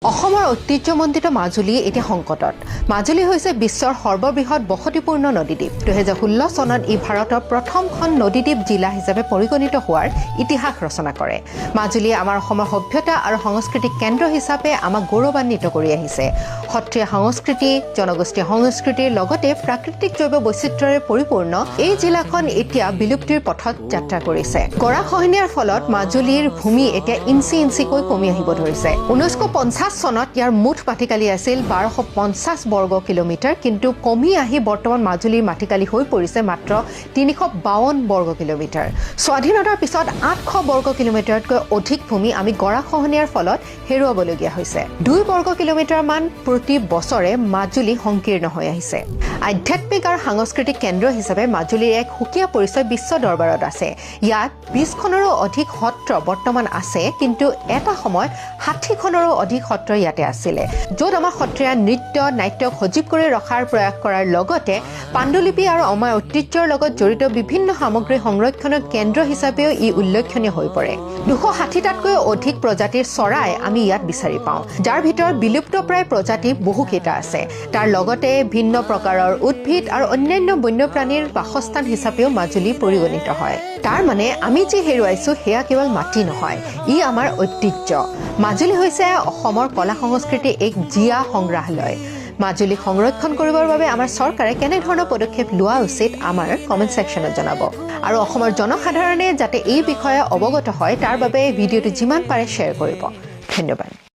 অসমৰ ঐতিহ্যমণ্ডিত মাজুলী এতিয়া সংকটত। মাজুলী হৈছে বিশ্বৰ সৰ্ববৃহৎ বসতিপূৰ্ণ নদীদ্বীপ। 2016 চনত ই ভাৰতৰ প্ৰথমখন নদীদ্বীপ জিলা হিচাপে পৰিগণিত হোৱাৰ ইতিহাস ৰচনা কৰে। মাজুলীয়ে আমাৰ অসমৰ সভ্যতা আৰু সাংস্কৃতিক কেন্দ্ৰ হিচাপে আমাক গৌৰৱান্বিত কৰি আহিছে। সত্ৰীয়া সংস্কৃতি, জনগোষ্ঠীয় সংস্কৃতিৰ লগতে প্ৰাকৃতিক জৈৱ বৈচিত্ৰ্যৰে পৰিপূৰ্ণ এই জিলাখন এতিয়া বিলুপ্তিৰ পথত যাত্ৰা কৰিছে। গৰাখহনীয়াৰ ফলত মাজুলীৰ ভূমি এতিয়া ইঞ্চি ইঞ্চিকৈ কমি আহিব ধৰিছে। 1950 চনত ইয়াৰ মুঠ মাটিকালি আছিল 1250 বৰ্গ কিলোমিটাৰ, কিন্তু কমি আহি বৰ্তমান মাজুলীৰ মাটিকালি হৈ পৰিছে মাত্ৰ 352 বৰ্গ কিলোমিটাৰ। স্বাধীনতাৰ পিছত 800 বৰ্গ কিলোমিটাৰতকৈ অধিক ভূমি আমি গৰাখহনীয়াৰ ফলত হেৰুৱাবলগীয়া হৈছে। 2 বৰ্গ কিলোমিটাৰ মান প্ৰতি বছৰে মাজুলী সংকীৰ্ণ হৈ আহিছে। আধ্যাত্মিক আৰু সাংস্কৃতিক কেন্দ্ৰ হিচাপে মাজুলীৰ এক সুকীয়া পৰিচয় বিশ্ব দৰবাৰত আছে। ইয়াত 20খনৰো অধিক সত্ৰ বৰ্তমান আছে, কিন্তু এটা সময়ত 60খনৰো অধিক সত্ৰ ইয়াতে আছিলে, য'ত আমাৰ সত্ৰীয়া নৃত্য নাট্যক সজীৱ কৰি ৰখাৰ প্ৰয়াস কৰাৰ লগতে পাণ্ডুলিপি আৰু আমাৰ ঐতিহ্যৰ লগত জড়িত বিভিন্ন সামগ্ৰী সংৰক্ষণৰ কেন্দ্ৰ হিচাপেও ই উল্লেখনীয় হৈ পৰে। 260টাতকৈও অধিক প্ৰজাতিৰ চৰাই আমি ইয়াত বিচাৰি পাওঁ, যাৰ ভিতৰত বিলুপ্তপ্ৰায় প্ৰজাতি বহুকেইটা আছে। তাৰ লগতে ভিন্ন প্ৰকাৰৰ উদ্ভিদ আৰু অন্যান্য বন্যপ্ৰাণীৰ বাসস্থান হিচাপেও মাজুলী পৰিগণিত হয়। তাৰ মানে আমি যি হেৰুৱাইছো সেয়া কেৱল মাটি নহয়, ই আমাৰ ঐতিহ্য। মাজুলী হৈছে অসমৰ কলা সংস্কৃতিৰ এক জীয়া সংগ্ৰহালয়। মাজুলী সংৰক্ষণ কৰিবৰ বাবে আমাৰ চৰকাৰে কেনেধৰণৰ পদক্ষেপ লোৱা উচিত আমাৰ কমেণ্ট ছেকশ্যনত জনাব। আৰু অসমৰ জনসাধাৰণে যাতে এই বিষয়ে অৱগত হয় তাৰ বাবে ভিডিঅ'টো যিমান পাৰে শ্বেয়াৰ কৰিব। ধন্যবাদ।